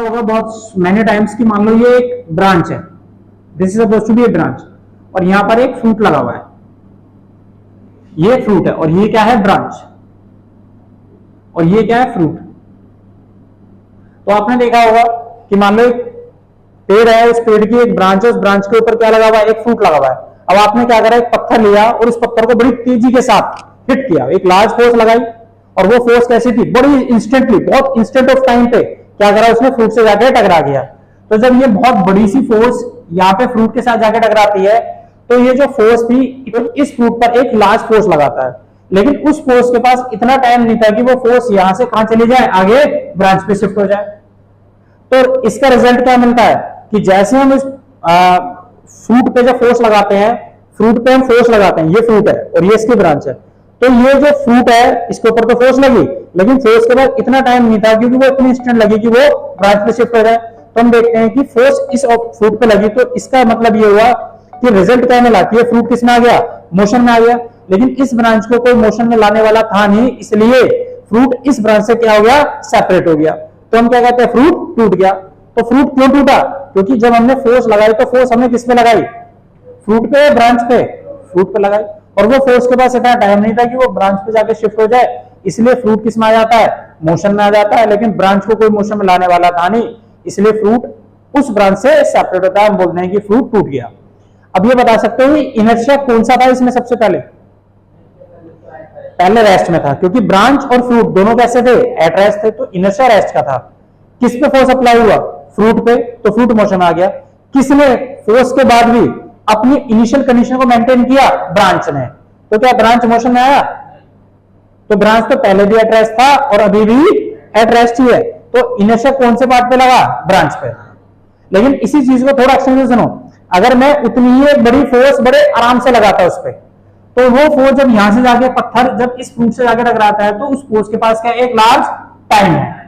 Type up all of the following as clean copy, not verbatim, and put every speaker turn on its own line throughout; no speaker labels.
होगा बहुत many times कि मान लो ये एक ब्रांच है, this is suppose to be a branch, और यहां पर एक फ्रूट लगा हुआ है, ये फ्रूट है और ये क्या है ब्रांच, और ये क्या है फ्रूट। तो आपने देखा होगा कि मान लो एक पेड़ है, उस पेड़ की एक ब्रांच है, उस ब्रांच के ऊपर क्या लगा हुआ है, एक फ्रूट लगा हुआ है। अब आपने क्या करा, एक पत्थर लिया और उस पत्थर को बड़ी तेजी के साथ हिट किया, एक लार्ज फोर्स लगाई, और वो फोर्स कैसी थी, बड़ी इंस्टेंटली, बहुत इंस्टेंट ऑफ टाइम पे क्या करा उसने, फ्रूट से जाकर टकरा गया। तो जब ये बहुत बड़ी सी फोर्स यहाँ पे फ्रूट के साथ जाकर टकराती है, तो ये जो फोर्स थी इस फ्रूट पर एक लार्ज फोर्स लगाता है, लेकिन उस फोर्स के पास इतना टाइम नहीं था कि वो फोर्स यहां से कहां चली जाए, आगे ब्रांच पे शिफ्ट हो जाए। तो इसका रिजल्ट क्या मिलता है कि जैसे हम इस फ्रूट पे जो फोर्स लगाते हैं, फ्रूट पे हम फोर्स लगाते हैं, ये फ्रूट है और ये इसकी ब्रांच है, तो ये जो फ्रूट है इसके ऊपर तो फोर्स लगी, लेकिन फोर्स के बाद इतना टाइम नहीं था क्योंकि वो इतनी इंस्टेंट लगी कि वो ब्रांच पे शिफ्ट हो जाए। तो हम देखते हैं कि फोर्स इस फ्रूट पे लगी, तो इसका मतलब ये हुआ कि रिजल्ट क्या मिला कि ये फ्रूट किस में आ गया, मोशन में आ गया, लेकिन इस ब्रांच को कोई मोशन में लाने वाला था नहीं, इसलिए फ्रूट इस ब्रांच से क्या हो गया, सेपरेट हो गया। तो हम क्या कहते हैं, फ्रूट टूट गया। तो फ्रूट क्यों टूटा, क्योंकि जब हमने फोर्स लगाई तो फोर्स हमने किस पे लगाई, फ्रूट पे, ब्रांच पे, फ्रूट पे लगाई, और वो फोर्स के पास इतना टाइम नहीं था कि वो ब्रांच पे जाके शिफ्ट हो जाए, इसलिए फ्रूट किस में आ जाता है, मोशन में आ जाता है, लेकिन ब्रांच को कोई मोशन में लाने वाला था नहीं, इसलिए फ्रूट उस ब्रांच से सेपरेट होता है, हम बोलते हैं कि फ्रूट टूट गया। अब ये बता सकते हो इनर्शिया कौन सा था इसमें सबसे पहले रेस्ट में था, क्योंकि ब्रांच और फ्रूट दोनों कैसे थे, एट रेस्ट थे, तो इनर्शिया रेस्ट का था। किस पे फोर्स अप्लाई हुआ, फ्रूट पे, तो फ्रूट मोशन आ गया। किसने फोर्स के बाद भी अपनी इनिशियल कंडीशन को मेंटेन किया, ब्रांच ने, तो क्या ब्रांच मोशन में आया, तो ब्रांच तो पहले भी एट रेस्ट था और अभी भी एट रेस्ट ही है, तो इनर्शिया कौन से पार्ट पे लगा, ब्रांच पे। लेकिन इसी चीज को थोड़ा एक्सटेंशन सुनो, अगर मैं उतनी ही बड़ी फोर्स बड़े आराम से लगाता उस पर, तो वो फोर्स जब यहां से जाके पत्थर जब इस फ्रूट से जाके टकराता है, तो उस फोर्स के पास क्या एक लार्ज टाइम है।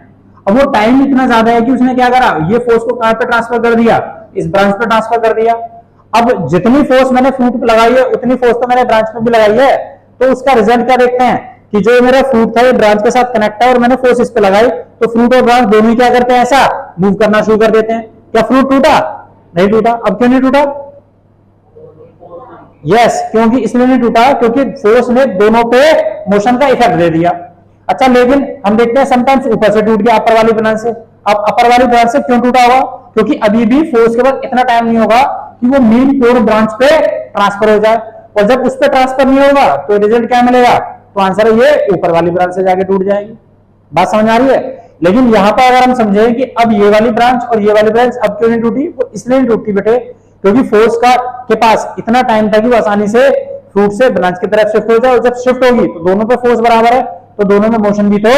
अब वो टाइम इतना ज्यादा है कि उसने क्या करा, ये फोर्स को कहां पे ट्रांसफर कर दिया, इस ब्रांच पे ट्रांसफर कर दिया। अब जितनी फोर्स मैंने फ्रूट पे लगाई है उतनी फोर्स तो मैंने ब्रांच पे भी लगाई है, तो उसका रिजल्ट क्या देखते हैं कि जो मेरा फ्रूट था ये ब्रांच के साथ कनेक्ट है और मैंने फोर्स इस पे लगाई, तो फ्रूट और ब्रांच दोनों ही क्या करते हैं, ऐसा मूव करना शुरू कर देते हैं। क्या फ्रूट टूटा, नहीं टूटा। अब क्यों नहीं टूटा, यस, क्योंकि इसलिए नहीं टूटा क्योंकि फोर्स ने दोनों पे मोशन का इफेक्ट दे दिया। अच्छा, लेकिन हम देखते हैं समटाइम्स ऊपर से टूट गया, अपर वाली ब्रांच से। अब अपर वाली ब्रांच से क्यों टूटा होगा, क्योंकि अभी भी फोर्स के बाद इतना टाइम नहीं होगा कि वो मेन कोर ब्रांच पे ट्रांसफर हो जाए, और जब उस पर ट्रांसफर नहीं होगा तो रिजल्ट क्या मिलेगा, तो आंसर है ये ऊपर वाली ब्रांच से जाके टूट जाएगी। बात समझ आ रही है। लेकिन यहां पर अगर हम समझें कि अब ये वाली ब्रांच और ये वाली ब्रांच अब क्यों नहीं टूटी, वो इसलिए नहीं टूटती बेटे क्योंकि फोर्स का के पास इतना टाइम था कि वो आसानी से फ्रूट से ब्रांच की तरफ शिफ्ट हो जाए, और जब शिफ्ट होगी तो दोनों पे फोर्स बराबर है, तो दोनों में मोशन भी तो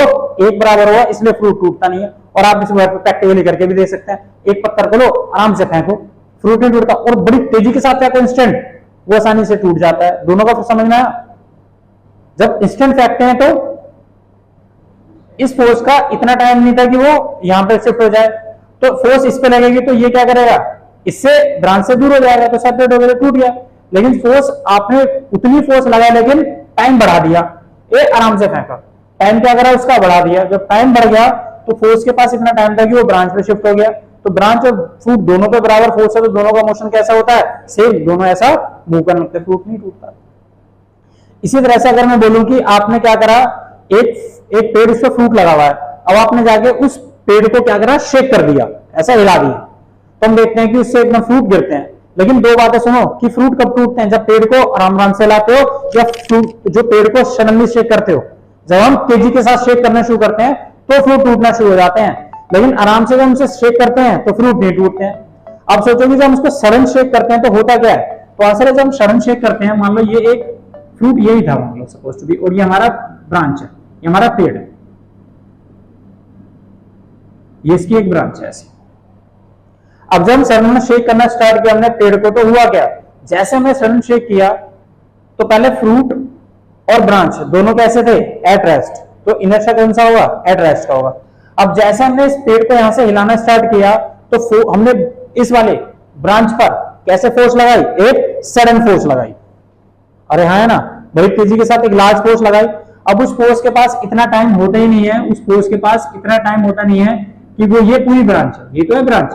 एक बराबर हुआ, इसलिए फ्रूट टूटता नहीं है। और आप इस प्रैक्टिकली करके भी दे सकते हैं, एक पत्थर को लो आराम से फेंको, फ्रूट नहीं टूटता, और बड़ी तेजी के साथ फेंको इंस्टेंट, वो आसानी से टूट जाता है। दोनों का समझना है, जब इंस्टेंट फेंकते हैं तो इस फोर्स का इतना टाइम नहीं था कि वो यहां पे शिफ्ट हो जाए, तो फोर्स इस पे लगेगी तो ये क्या करेगा, इससे ब्रांच से दूर हो जाएगा, तो सेपरेट हो गया, टूट गया। लेकिन फोर्स आपने उतनी फोर्स लगाया लेकिन टाइम बढ़ा दिया, ये आराम से फेंका, टाइम क्या करा उसका बढ़ा दिया। जब टाइम बढ़ गया तो फोर्स के पास इतना टाइम था कि वो ब्रांच पे शिफ्ट हो गया, तो ब्रांच और फ्रूट दोनों पे बराबर फोर्स है, तो दोनों का मोशन कैसा होता है, सेम, दोनों ऐसा मूव करने लगते, फ्रूट नहीं टूटता। इसी तरह से अगर मैं बोलूं कि आपने क्या करा, एक पेड़ उस पर फ्रूट लगा हुआ है, अब आपने जाके उस पेड़ को क्या करा, शेक कर दिया, ऐसा हिला दिया, तो हम देखते हैं कि उससे एकदम फ्रूट गिरते हैं। लेकिन दो बातें सुनो कि फ्रूट कब टूटते हैं, जब पेड़ को आराम आराम से लाते हो, या फ्रूट जो पेड़ को सडनली शेक करते हो, जब हम तेजी के साथ शेक करना शुरू करते हैं तो फ्रूट टूटना शुरू हो जाते हैं। लेकिन आराम से जब हम उसे शेक करते हैं तो फ्रूट नहीं टूटते हैं। अब सोचो कि जब हम उसको सडन शेक करते हैं तो होता क्या है, तो आंसर है जब हम सडन शेक करते हैं, मान लो ये एक फ्रूट यही था मान लो सपोज टू बी, और ये हमारा ब्रांच है, ये हमारा पेड़ है, ये इसकी एक ब्रांच है ऐसी। अब जब हम सडन शेक करना स्टार्ट किया हमने पेड़ को, तो हुआ क्या, जैसे हमने सडन शेक किया तो पहले फ्रूट और ब्रांच दोनों कैसे थे, एट रेस्ट, तो इनर्शिया कौन सा होगा, एट रेस्ट का होगा। अब जैसे हमने इस पेड़ को यहां से हिलाना स्टार्ट किया तो हमने इस वाले ब्रांच पर कैसे फोर्स लगाई, एक सडन फोर्स लगाई, अरे हाँ है ना, बड़ी तेजी के साथ एक लार्ज फोर्स लगाई। अब उस फोर्स के पास इतना टाइम होता ही नहीं है, उस फोर्स के पास इतना टाइम होता नहीं है कि वो ये पूरी ब्रांच है, ये तो है ब्रांच।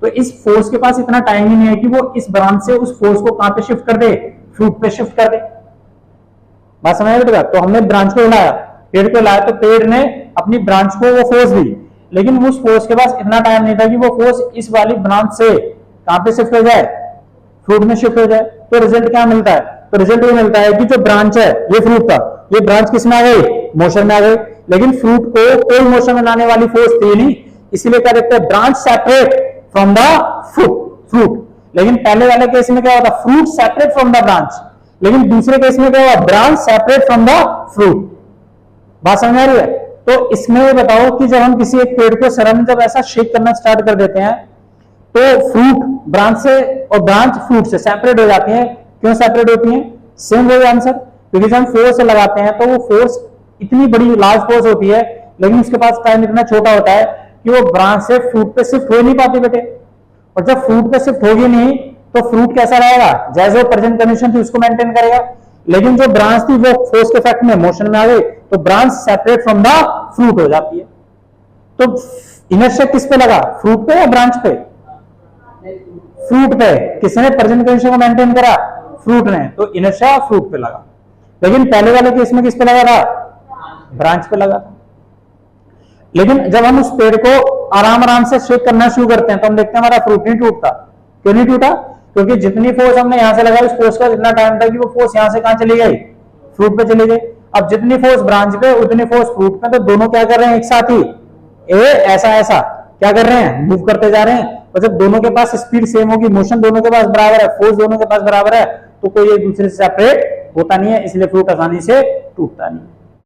तो इस फोर्स के पास इतना टाइम ही नहीं है कि वो इस ब्रांच से उस फोर्स को कहां पे शिफ्ट कर दे, फ्रूट पे शिफ्ट कर दे। बात समझ बेटा? तो हमने ब्रांच को हिलाया, पेड़ को हिलाया, तो पेड़ ने अपनी ब्रांच को वो फोर्स दी, लेकिन उस फोर्स के पास इतना टाइम नहीं था कि वो फोर्स इस वाली ब्रांच से कहां पे शिफ्ट हो जाए, फ्रूट में शिफ्ट हो जाए। तो रिजल्ट क्या मिलता है? तो रिजल्ट ये मिलता है कि जो ब्रांच है, ये फ्रूट था, ये ब्रांच किस में आ गई, मोशन में आ गई, लेकिन फ्रूट को कोई मोशन में लाने वाली फोर्स थी नहीं, इसीलिए क्या देखते हैं, branch separate from the fruit. लेकिन पहले वाले केस में क्या होता, fruit separate from the branch, लेकिन दूसरे केस में क्या हुआ, branch separate from the fruit. बात समझ आ रही है? तो इसमें ये बताओ कि जब हम किसी एक पेड़ को सडन जब ऐसा शेक करना स्टार्ट कर देते हैं, तो फ्रूट ब्रांच से और ब्रांच फ्रूट से सेपरेट हो जाती है। क्यों सेपरेट होती है? सेम वही आंसर, क्योंकि जब हम फोर्स लगाते हैं तो वो फोर्स इतनी बड़ी लार्ज फोर्स होती है, लेकिन उसके पास टाइम इतना छोटा होता है कि वो ब्रांच से फ्रूट पे शिफ्ट हो नहीं पाती बेटे। और जब फ्रूट पे शिफ्ट होगी नहीं तो फ्रूट कैसा रहेगा, जैसे वो प्रेजेंट कंडीशन थी उसको मेंटेन करेगा, लेकिन जो ब्रांच थी वो फोर्स के इफेक्ट में मोशन में आ गई, तो branch separate from the fruit हो जाती है। तो इनर्शिया किस पे लगा, फ्रूट पे या ब्रांच पे? फ्रूट पे। किसने प्रेजेंट कंडीशन को मेंटेन करा? फ्रूट ने। तो इनर्शिया फ्रूट पे लगा। लेकिन पहले वाले केस में किस पे लगा था, ब्रांच पे लगा था। लेकिन जब हम उस पेड़ को आराम आराम से शेक करना शुरू करते हैं तो हम देखते हैं हमारा फ्रूट नहीं टूटता। क्यों नहीं टूटा? क्योंकि जितनी फोर्स हमने यहां से लगाई, उस फोर्स का जितना टाइम था कि वो फोर्स यहां से कहां चली गई, फ्रूट पे चली गई। अब जितनी फोर्स ब्रांच पे उतनी फोर्स फ्रूट पे, तो दोनों क्या कर रहे हैं एक साथ ही, ऐसा ऐसा क्या कर रहे हैं, मूव करते जा रहे हैं। और जब दोनों के पास स्पीड सेम होगी, मोशन दोनों के पास बराबर है, फोर्स दोनों के पास बराबर है, तो कोई एक दूसरे से सेपरेट होता नहीं है, इसलिए फ्रूट आसानी से टूटता नहीं है।